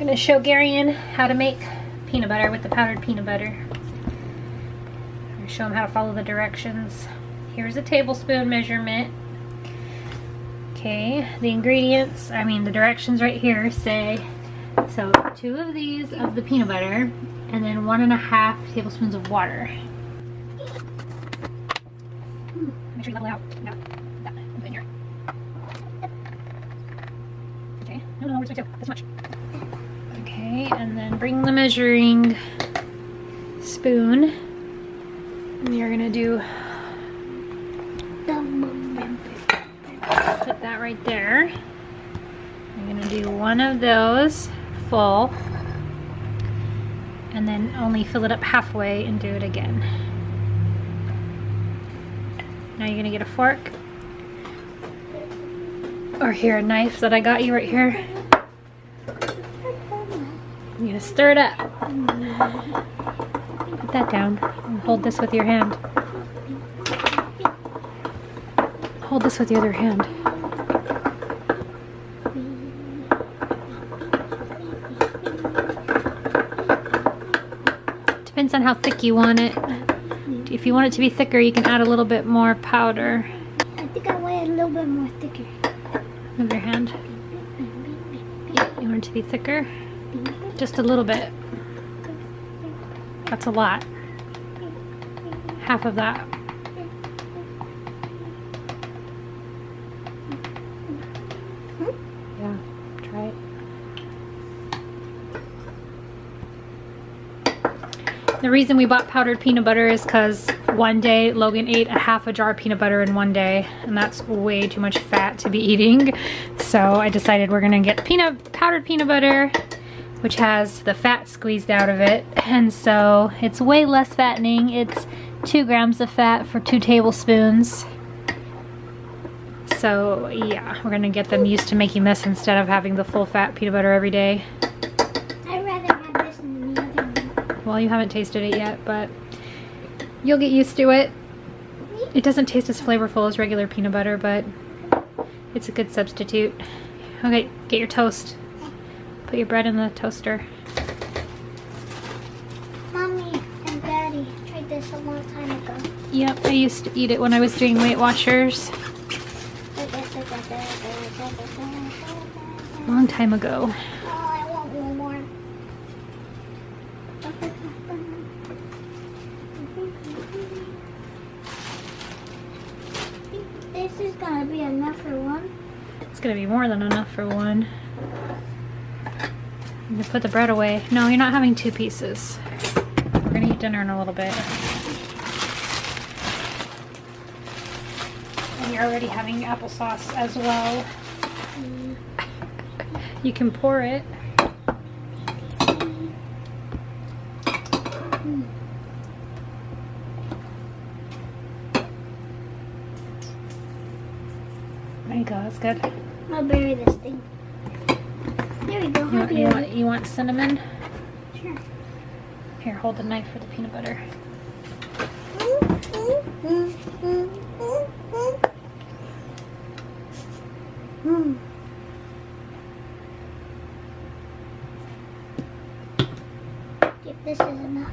I'm gonna show Garion how to make peanut butter with the powdered peanut butter. I'm gonna show him how to follow the directions. Here's a tablespoon measurement. Okay, the ingredients, the directions right here say, so 2 of these of the peanut butter and then 1.5 tablespoons of water. Make sure you level it out. No, that, put it in here. Okay, no, where's my 2? This much. Okay, and then bring the measuring spoon. And you're gonna do, put that right there. I'm gonna do 1 of those full, and then only fill it up halfway and do it again. Now you're gonna get a fork, or here, a knife that I got you right here. You're gonna stir it up. Put that down and hold this with your hand. Hold this with the other hand. Depends on how thick you want it. If you want it to be thicker, you can add a little bit more powder. I think I want it a little bit more thicker. Move your hand. Yeah, you want it to be thicker? Just a little bit. That's a lot. Half of that. Yeah, try it. The reason we bought powdered peanut butter is because one day Logan ate a half a jar of peanut butter in one day, and that's way too much fat to be eating. So I decided we're gonna get powdered peanut butter, which has the fat squeezed out of it, and so it's way less fattening. It's 2 grams of fat for 2 tablespoons. So yeah, we're gonna get them used to making this instead of having the full fat peanut butter every day. I'd rather have this than the other one. Well, you haven't tasted it yet, but you'll get used to it. It doesn't taste as flavorful as regular peanut butter, but it's a good substitute. Okay, get your toast. Put your bread in the toaster. Mommy and Daddy tried this a long time ago. Yep, I used to eat it when I was doing Weight Watchers. Long time ago. Oh, I want one more. This is gonna be enough for one. It's gonna be more than enough for one. You can put the bread away. No, you're not having 2 pieces. We're gonna eat dinner in a little bit. And you're already having applesauce as well. You can pour it. There you go, that's good. I'll bury this thing. There we go. You want cinnamon? Sure. Here, hold the knife for the peanut butter. If this is enough.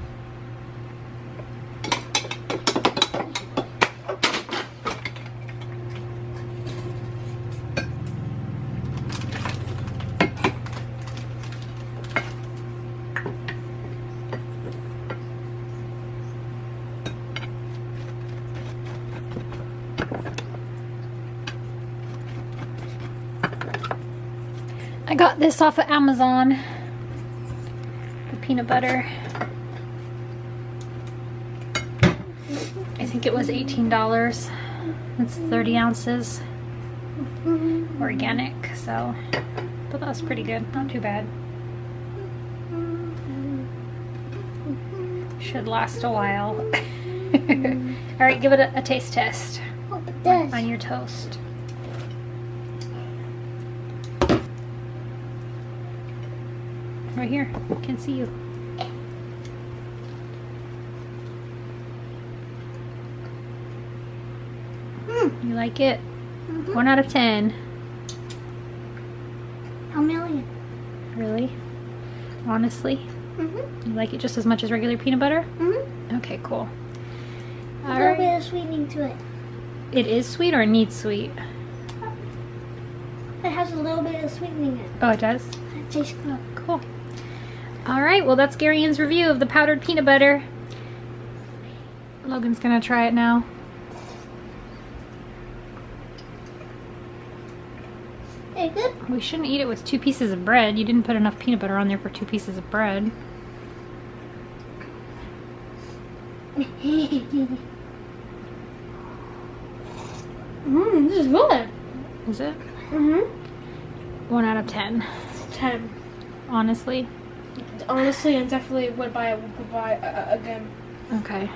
I got this off of Amazon. The peanut butter. I think it was $18. It's 30 ounces. Organic, so. But that was pretty good. Not too bad. Should last a while. Alright, give it a taste test. Oh, it does. On your toast. Right here. I can see you. You like it? 1 out of 10. A million. Really? honestly? Mm-hmm. You like it just as much as regular peanut butter? Mm-hmm. Okay, cool. A little bit of sweetening to it. It is sweet or it needs sweet? It has a little bit of sweetening in it. Oh, it does? It tastes good. Cool. All right, well, that's Gary Ann's review of the powdered peanut butter. Logan's gonna try it now. Very good. We shouldn't eat it with 2 pieces of bread. You didn't put enough peanut butter on there for 2 pieces of bread. This is good. Is it? Mm-hmm. 1 out of 10, 10. honestly. Honestly, I definitely would buy it again. Okay.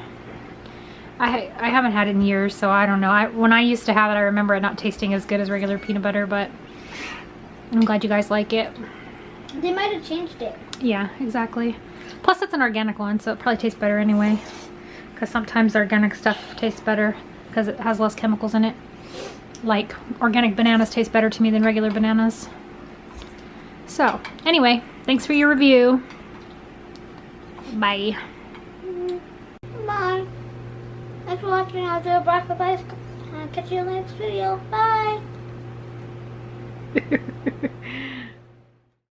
I haven't had it in years, so I don't know. When I used to have it, I remember it not tasting as good as regular peanut butter, but I'm glad you guys like it. They might have changed it. Yeah, exactly. Plus, it's an organic one, so it probably tastes better anyway. Because sometimes organic stuff tastes better because it has less chemicals in it. Like, organic bananas taste better to me than regular bananas. So, anyway, thanks for your review. Bye. Bye. Thanks for watching. I'll do a breakfast. Catch you in the next video. Bye.